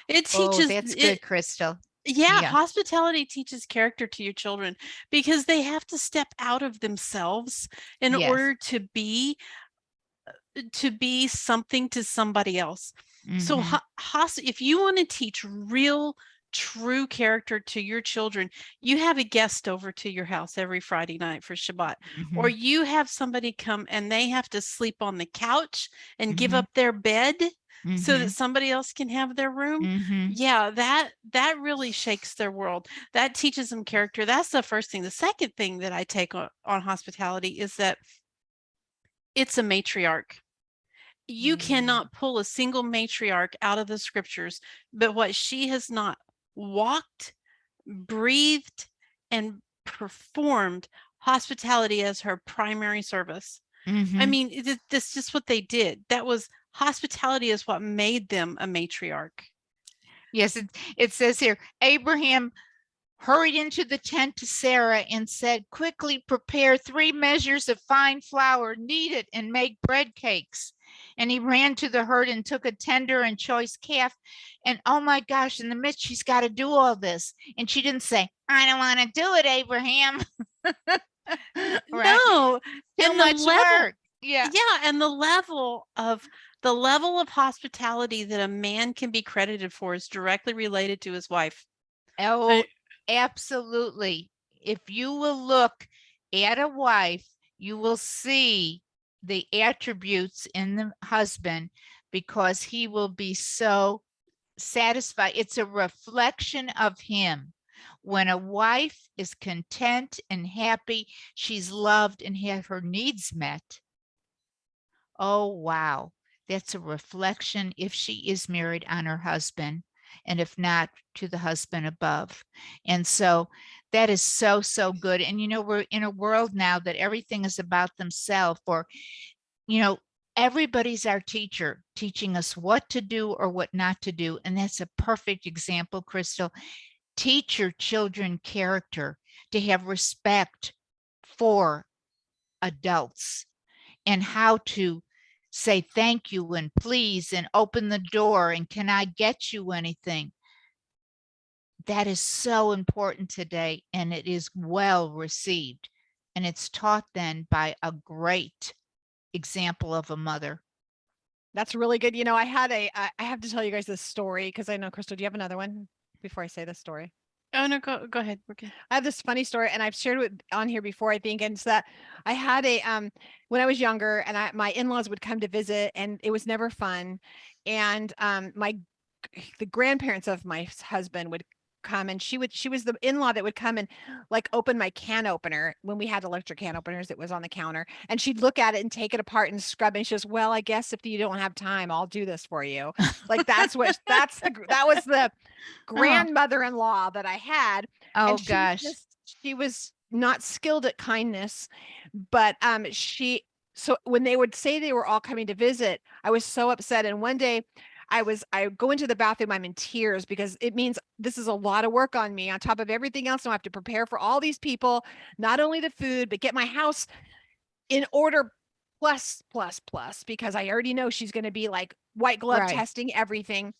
It teaches that's good, Crystal. Yeah, Yeah. hospitality teaches character to your children because they have to step out of themselves in Yes. order to be something to somebody else. So Mhm. if you want to teach real true character to your children, you have a guest over to your house every Friday night for Shabbat, or Mhm. you have somebody come and they have to sleep on the couch and give Mhm. up their bed so that Mhm. somebody else can have their room. Mhm. Yeah, that really shakes their world. That teaches them character. That's the first thing. The second thing that I take on hospitality is that it's a matriarch. You cannot pull a single matriarch out of the scriptures, but what she has not walked, breathed, and performed hospitality as her primary service. I Mhm. mean, that's just what they did. That was hospitality is what made them a matriarch. Yes, it says here, Abraham hurried into the tent to Sarah and said, quickly prepare 3 measures of fine flour, knead it, and make bread cakes. And he ran to the herd and took a tender and choice calf. And oh my gosh, in the midst, she's got to do all this. And she didn't say, I don't want to do it, Abraham. Right? No, Too and the much level, work. Yeah. and the level of hospitality that a man can be credited for is directly related to his wife. Oh, absolutely. If you will look at a wife, you will see the attributes in the husband because he will be so satisfied. It's a reflection of him. When a wife is content and happy, she's loved and have her needs met. Oh, wow. That's a reflection, if she is married, on her husband, and if not, to the husband above. And so that is so, so good. And, we're in a world now that everything is about themselves, or, everybody's our teacher, teaching us what to do or what not to do. And that's a perfect example, Crystal. Teach your children character, to have respect for adults, and how to say thank you and please and open the door and can I get you anything. That is so important today, and it is well received. And it's taught then by a great example of a mother. That's really good. I have to tell you guys this story because I know, Crystal, do you have another one before I say this story? Oh no, go ahead. Okay. I have this funny story, and I've shared it on here before, I think, and it's that I had when I was younger, and my in-laws would come to visit, and it was never fun. And the grandparents of my husband would come, and she was the in-law that would come and like open my can opener when we had electric can openers. It was on the counter, and she'd look at it and take it apart and scrub it. And she goes, well, I guess if you don't have time, I'll do this for you. Like that was the grandmother-in-law that I had. Oh And gosh. she was not skilled at kindness, but so when they would say they were all coming to visit, I was so upset. And one day I go into the bathroom, I'm in tears because it means this is a lot of work on me on top of everything else. Now I have to prepare for all these people, not only the food, but get my house in order plus, because I already know she's going to be like white glove Right. testing everything.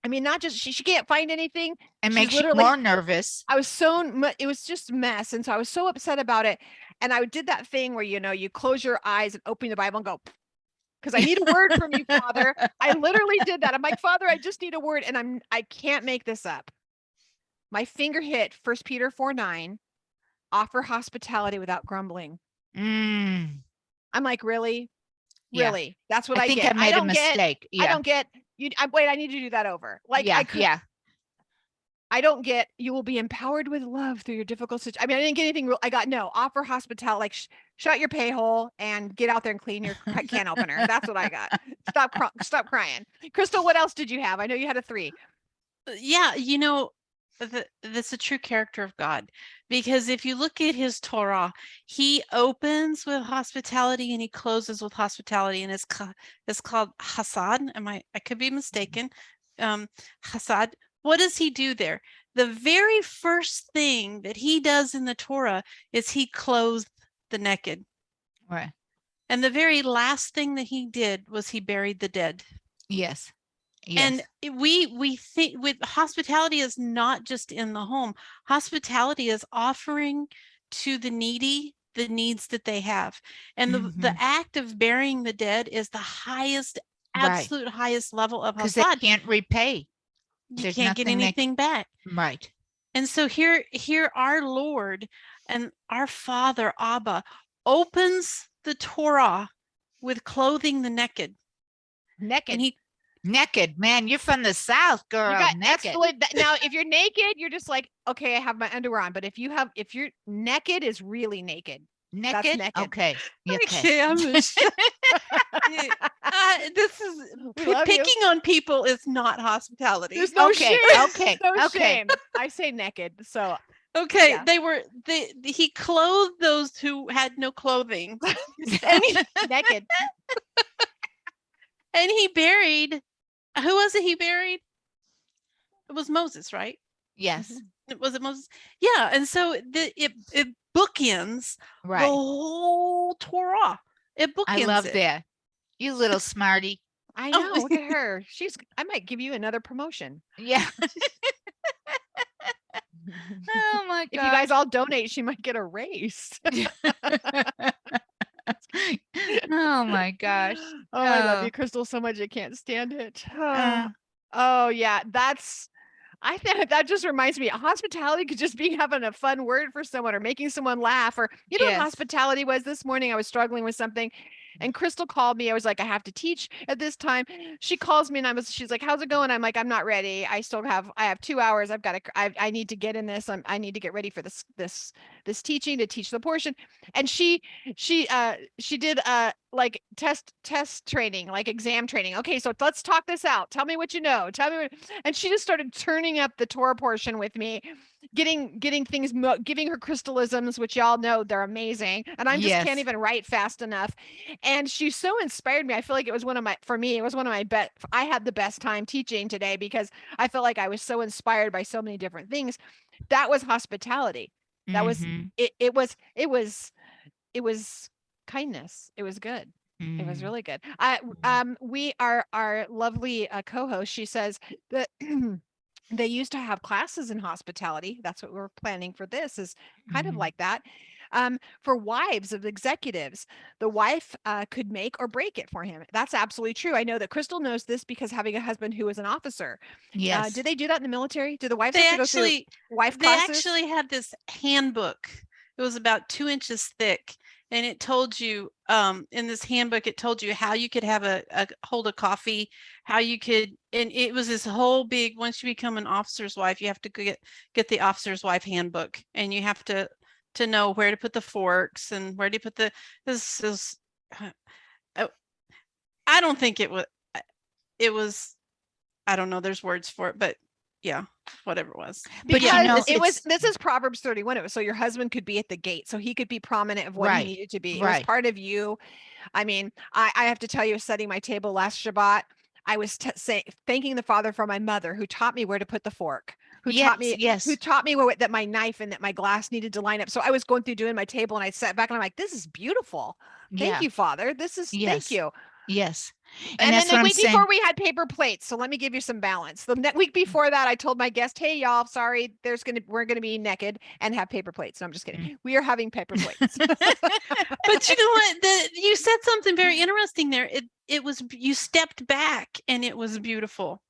I mean, not just she can't find anything. It She's makes you literally more nervous. it was just a mess. And so I was so upset about it. And I did that thing where, you close your eyes and open the Bible and go, because I need a word from you, Father. I literally did that. I'm like, Father, I just need a word. And I can't make this up. My finger hit 1 Peter 4:9, offer hospitality without grumbling. I'm like, really? Yeah. Really? That's what I I think get. I made a don't get, mistake. I Yeah. don't get you. Wait, I need you to do that over. Like Yeah. I could, Yeah. I don't get, you will be empowered with love through your difficult situation. I mean, I didn't get anything real. I got no offer hospitality, like shut your pay hole and get out there and clean your can opener. That's what I got. Stop crying. Crystal, what else did you have? I know you had a 3. Yeah, that's a true character of God, because if you look at his Torah, he opens with hospitality and he closes with hospitality, and it's called Hasad. I could be mistaken. Hasad. What does he do there? The very first thing that he does in the Torah is he clothed the naked. Right. And the very last thing that he did was he buried the dead. Yes. Yes. And we think with hospitality is not just in the home. Hospitality is offering to the needy the needs that they have. And the act of burying the dead is the highest, absolute highest level of because they hasad. can't repay. You There's can't get nothing anything back. Right. And so here our Lord and our Father Abba opens the Torah with clothing the naked. Naked. And he Naked, man, you're from the South, girl. You got naked. Now, if you're naked, you're just like, okay, I have my underwear on. But if you're naked, is really naked. Naked? That's naked. Okay. Okay, I'm this is picking on people is not hospitality. There's no Okay, shame. okay, No okay. shame. I say naked. So Okay, yeah. he clothed those who had no clothing. Naked. And he buried, who was it he buried? It was Moses, right? Yes. Was it Moses? Yeah, and so it bookends the Right. whole Torah. It bookends I love it. that. You little smarty. I know. Look at her. I might give you another promotion. Yeah. Oh my If you God. guys all donate, she might get a raise. Oh my gosh. Oh, I love you, Crystal, so much. I can't stand it. Uh, Oh yeah, I think that just reminds me, hospitality could just be having a fun word for someone or making someone laugh. Or you know what Yes. hospitality was this morning? I was struggling with something and Crystal called me. I was like, I have to teach at this time. She calls me and she's like, how's it going? I'm like, I'm not ready. I have 2 hours. I need to get in this. I need to get ready for this teaching to teach the portion. And she did like test training, like exam training. Okay, so let's talk this out. Tell me what you know. And she just started turning up the Torah portion with me, getting things, giving her crystalisms, which y'all know they're amazing. And I just can't even write fast enough. And she so inspired me. I feel like it was one of my best. I had the best time teaching today because I felt like I was so inspired by so many different things. That was hospitality. That was it. It was kindness. It was good. It was really good. Our lovely co-host, she says that they used to have classes in hospitality. That's what we're planning for this, is kind of like that. For wives of executives, the wife could make or break it for him. That's absolutely true. I know that Crystal knows this because having a husband who was an officer. Yes. Did they do that in the military? Do the wives They have to go through wife classes? They actually had this handbook. It was about 2 inches thick. And it told you, in this handbook, it told you how you could have a hold of coffee, how you could, and it was this whole big, once you become an officer's wife, you have to get the officer's wife handbook, and you have to know where to put the forks and where to put this is, I don't think it was, I don't know, there's words for it, but yeah, whatever it was. Because but this is Proverbs 31. It was so your husband could be at the gate, so he could be prominent of what he needed to be. It was part of you. I mean, I have to tell you, setting my table last Shabbat, I was thanking the Father for my mother who taught me where to put the fork, who taught me that my knife and that my glass needed to line up. So I was going through doing my table and I sat back and I'm like, this is beautiful. Thank you, Father. Thank you. Yes. And then the week before we had paper plates. So let me give you some balance. The week before that, I told my guest, hey, y'all, sorry, we're going to be naked and have paper plates. No, I'm just kidding. We are having paper plates. But you know what? You said something very interesting there. It was, you stepped back and it was beautiful.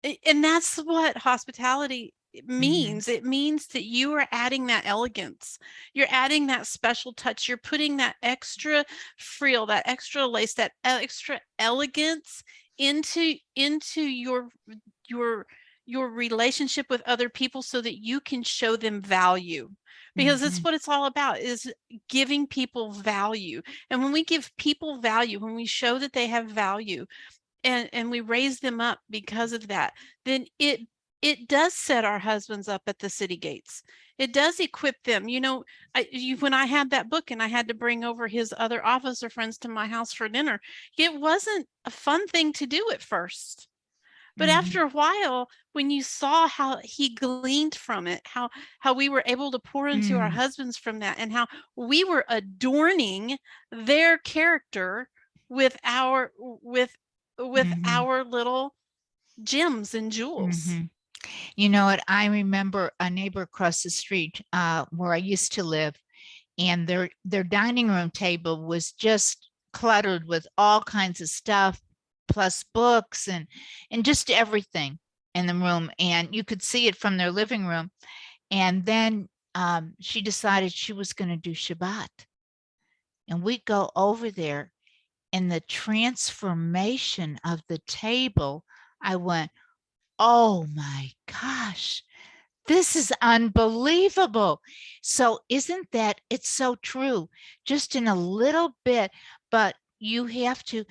And that's what hospitality means. It means that you are adding that elegance. You're adding that special touch. You're putting that extra frill, that extra lace, that extra elegance into your your relationship with other people so that you can show them value, because that's what it's all about, is giving people value. And when we give people value, when we show that they have value, and we raise them up because of that, then it does set our husbands up at the city gates. It does equip them. You know, when I had that book and I had to bring over his other officer friends to my house for dinner, it wasn't a fun thing to do at first. But after a while, when you saw how he gleaned from it, how we were able to pour into our husbands from that, and how we were adorning their character with our little gems and jewels. You know what? I remember a neighbor across the street where I used to live, and their dining room table was just cluttered with all kinds of stuff, plus books and just everything in the room. And you could see it from their living room. And then she decided she was going to do Shabbat. And we go over there, and the transformation of the table, I went, oh my gosh, this is unbelievable. So isn't that, it's so true, just in a little bit, but you have to,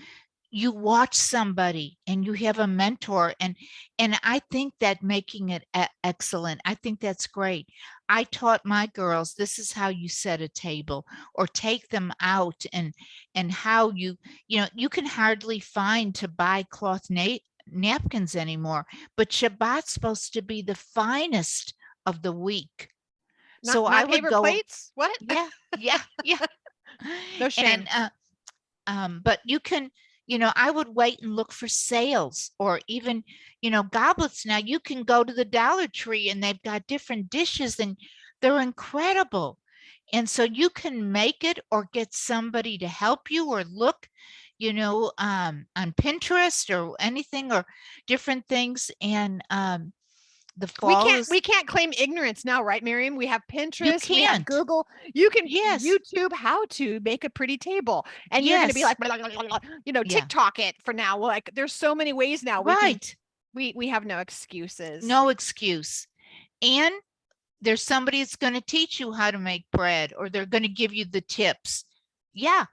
you watch somebody and you have a mentor, and I think that making it excellent, I think that's great. I taught my girls, this is how you set a table, or take them out, and how you know, you can hardly find to buy cloth napkins anymore, but Shabbat's supposed to be the finest of the week. So Not I would paper go, plates? What? yeah. No shame. And but you can, you know, I would wait and look for sales, or even, you know, goblets. Now you can go to the Dollar Tree and they've got different dishes and they're incredible. And so you can make it or get somebody to help you, or look, you know, on Pinterest or anything, or different things. And the fall is, We can't claim ignorance now, right, Miriam? We have you Pinterest, we have can't. Google. You can Yes. YouTube how to make a pretty table, and you're going to be Yes. like, blah, blah, blah, blah, you know, Yeah. TikTok it for now. Like, there's so many ways now. Right. We have no excuses. No excuse. And there's somebody that's going to teach you how to make bread, or they're going to give you the tips. Yeah.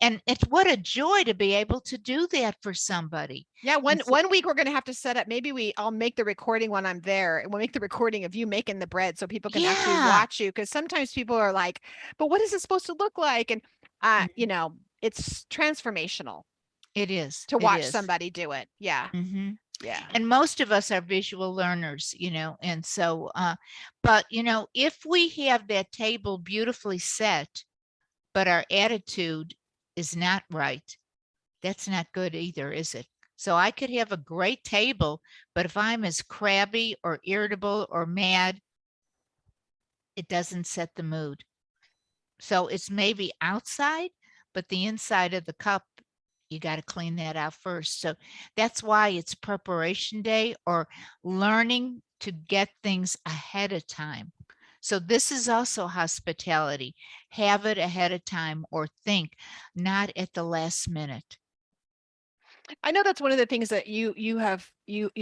And it's, what a joy to be able to do that for somebody. Yeah, And so, one week we're going to have to set up. Maybe I'll make the recording when I'm there, and we'll make the recording of you making the bread so people can actually yeah, watch you. Because sometimes people are like, "But what is it supposed to look like?" And you know, it's transformational it is. to It watch is. somebody do it. Yeah, Mhm. yeah. And most of us are visual learners, you know, and so, but, you know, if we have that table beautifully set, but our attitude is not right, that's not good either, is it? So I could have a great table, but if I'm as crabby or irritable or mad, it doesn't set the mood. So it's maybe outside, but the inside of the cup, you got to clean that out first. So that's why it's preparation day, or learning to get things ahead of time. So this is also hospitality. Have it ahead of time, or think, not at the last minute. I know that's one of the things that you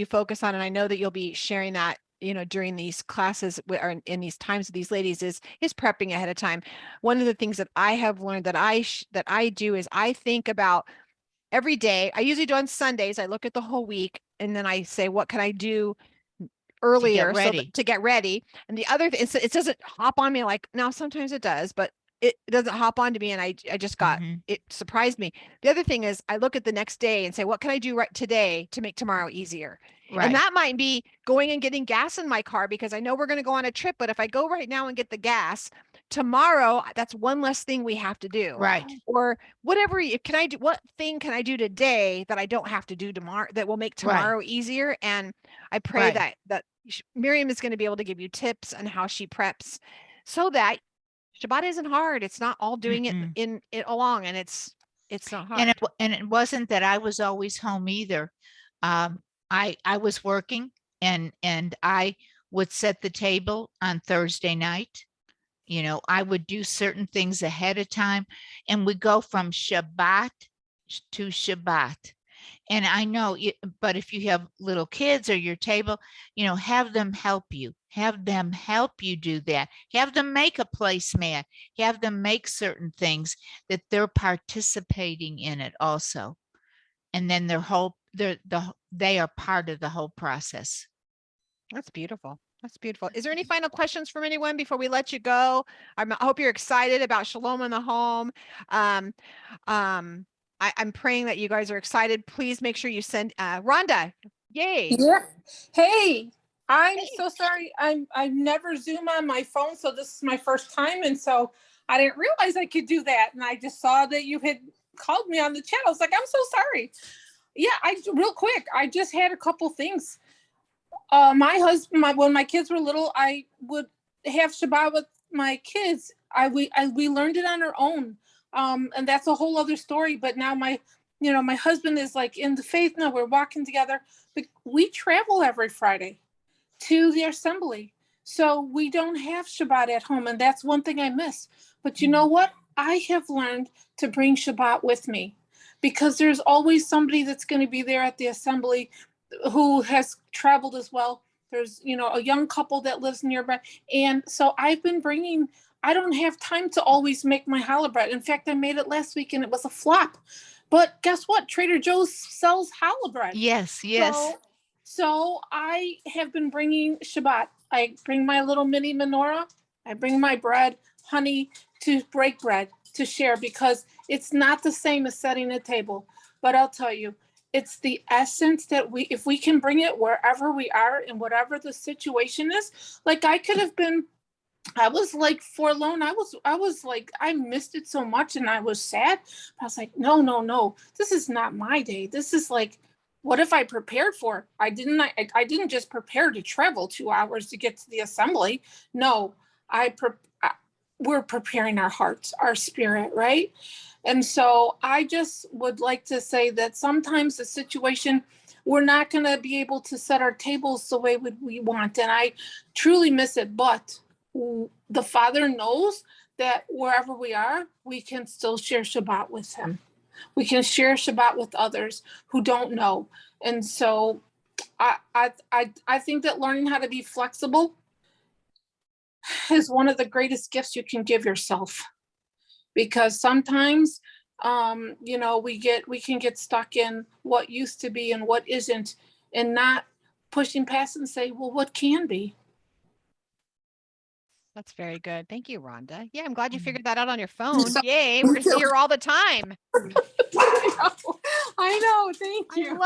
focus on, and I know that you'll be sharing that, you know, during these classes or in these times with these ladies, is prepping ahead of time. One of the things that I have learned that I do is I think about every day. I usually do on Sundays. I look at the whole week, and then I say, what can I do To get earlier ready. to get ready? And the other thing, it doesn't hop on me like now. Sometimes it does, but it doesn't hop onto me, and I just got Mhm. it surprised me. The other thing is I look at the next day and say, what can I do right today to make tomorrow easier? And Right, that might be going and getting gas in my car because I know we're going to go on a trip, but if I go right now and get the gas, tomorrow that's one less thing we have to do. right, Or whatever can I do, what thing can I do today that I don't have to do tomorrow that will make right, tomorrow easier? And I pray right. that Miriam is going to be able to give you tips on how she preps so that Shabbat isn't hard. It's not all doing it Mm-mm. in it along, and it's not And hard. and it wasn't that I was always home either. I was working, and I would set the table on Thursday night. You know, I would do certain things ahead of time, and we go from Shabbat to Shabbat. And I know, but if you have little kids or your table, you know, have them help you. Have them help you do that. Have them make a placemat. Have them make certain things that they're participating in it also. And then they are part of the whole process. That's beautiful. That's beautiful. Is there any final questions from anyone before we let you go? I hope you're excited about Shalom in the Home. I'm praying that you guys are excited. Please make sure you send Rhonda. Yay. Yeah. Hey, I'm so sorry. I've never Zoom on my phone, so this is my first time, and so I didn't realize I could do that. And I just saw that you had called me on the chat. I was like, I'm so sorry. Yeah, real quick, I just had a couple things. My husband, when my kids were little, I would have Shabbat with my kids. We learned it on our own, and that's a whole other story. But now my husband is like in the faith now. We're walking together. But we travel every Friday to the assembly, so we don't have Shabbat at home, and that's one thing I miss. But you know what? I have learned to bring Shabbat with me, because there's always somebody that's going to be there at the assembly who has traveled as well. There's, a young couple that lives nearby. And so I've been I don't have time to always make my challah bread. In fact, I made it last week and it was a flop. But guess what? Trader Joe's sells challah bread. Yes. So I have been bringing Shabbat. I bring my little mini menorah. I bring my bread, honey, to break bread, to share, because it's not the same as setting a table. But I'll tell you, it's the essence that if we can bring it wherever we are and whatever the situation is. Like I was like forlorn. I was like, I missed it so much and I was sad. I was like, no, this is not my day. This is like, what if I prepared for it? I didn't just prepare to travel 2 hours to get to the assembly. No, we're preparing our hearts, our spirit, right? And so I just would like to say that sometimes the situation, we're not going to be able to set our tables the way we want. And I truly miss it. But the Father knows that wherever we are, we can still share Shabbat with him. We can share Shabbat with others who don't know. And so I think that learning how to be flexible is one of the greatest gifts you can give yourself. Because sometimes, we can get stuck in what used to be and what isn't, and not pushing past and say, well, what can be? That's very good. Thank you, Rhonda. Yeah, I'm glad you figured that out on your phone. Yay, we're going to see her all the time. I know. Thank you.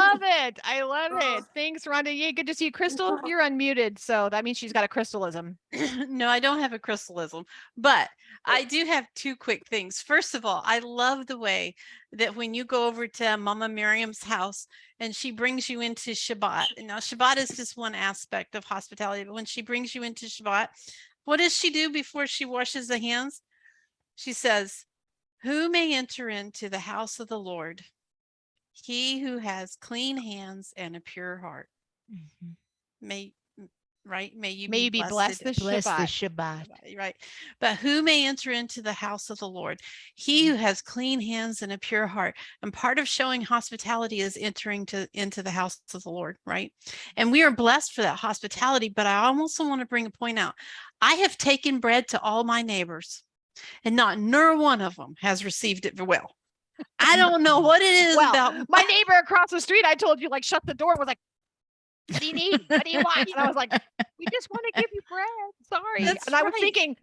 I love it. Thanks, Rhonda. Yay, good to see you. Crystal, you're unmuted, so that means she's got a crystalism. No, I don't have a crystalism, but I do have two quick things. First of all, I love the way that when you go over to Mama Miriam's house and she brings you into Shabbat. Now, Shabbat is just one aspect of hospitality, but when she brings you into Shabbat, what does she do before she washes the hands? She says, "Who may enter into the house of the Lord? He who has clean hands and a pure heart." May you be blessed this Bless the Shabbat. Shabbat. Right. But who may enter into the house of the Lord? He who has clean hands and a pure heart. And part of showing hospitality is entering into the house of the Lord, right? And we are blessed for that hospitality. But I also want to bring a point out. I have taken bread to all my neighbors, and not one of them has received it well. I don't know what it is about my neighbor across the street. I told you, like, shut the door and was like, "What do you need? What do you want?" And I was like, "We just want to give you bread. Sorry." That's and I right. was thinking,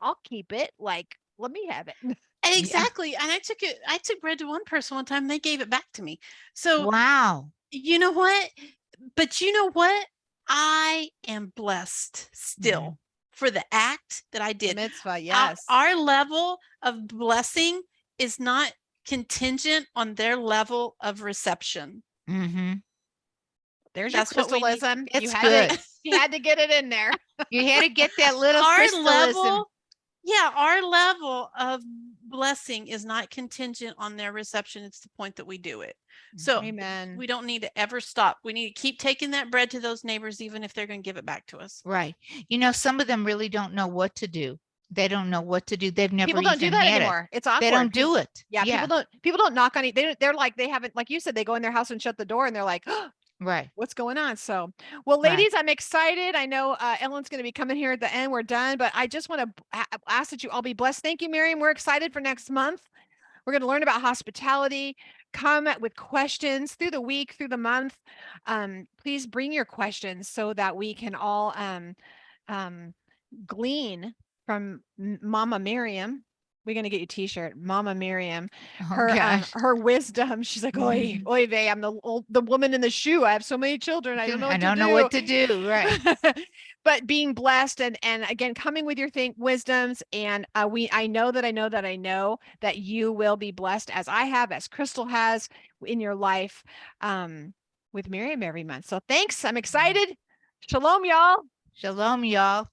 I'll keep it. Like, let me have it. Exactly. And I took bread to one person one time, and they gave it back to me. So Wow. you know what? But you know what? I am blessed still for the act that I did. Mitzvah, yes. Our level of blessing is not contingent on their level of reception. There's That's your what we need. crystalism. It's good. You had to get it in there. You had to get that little Our crystalism. level Yeah, our level of blessing is not contingent on their reception. It's the point that we do it. So Amen. we don't need to ever stop. We need to keep taking that bread to those neighbors, even if they're going to give it back to us. Right. Some of them really don't know what to do. They don't know what to do. They've never People don't do even that had it. anymore. It's awkward. They don't do it. Yeah, Yeah. people don't knock on it. They're like, they haven't, like you said, they go in their house and shut the door and they're like, oh, Right. what's going on? So, well, Right. ladies, I'm excited. I know Ellen's going to be coming here at the end. We're done, but I just want to ask that you all be blessed. Thank you, Miriam. We're excited for next month. We're going to learn about hospitality. Come with questions through the week, through the month. Please bring your questions so that we can all glean from Mama Miriam. We're gonna get you a t-shirt, Mama Miriam. Oh, Her gosh. her wisdom. She's like, oy, oy vey, I'm the woman in the shoe. I have so many children. I don't know what to do. Know what to do. Right. But being blessed and again coming with your wisdoms, and I know that you will be blessed as I have, as Crystal has in your life with Miriam every month. So thanks. I'm excited. Shalom, y'all. Shalom, y'all.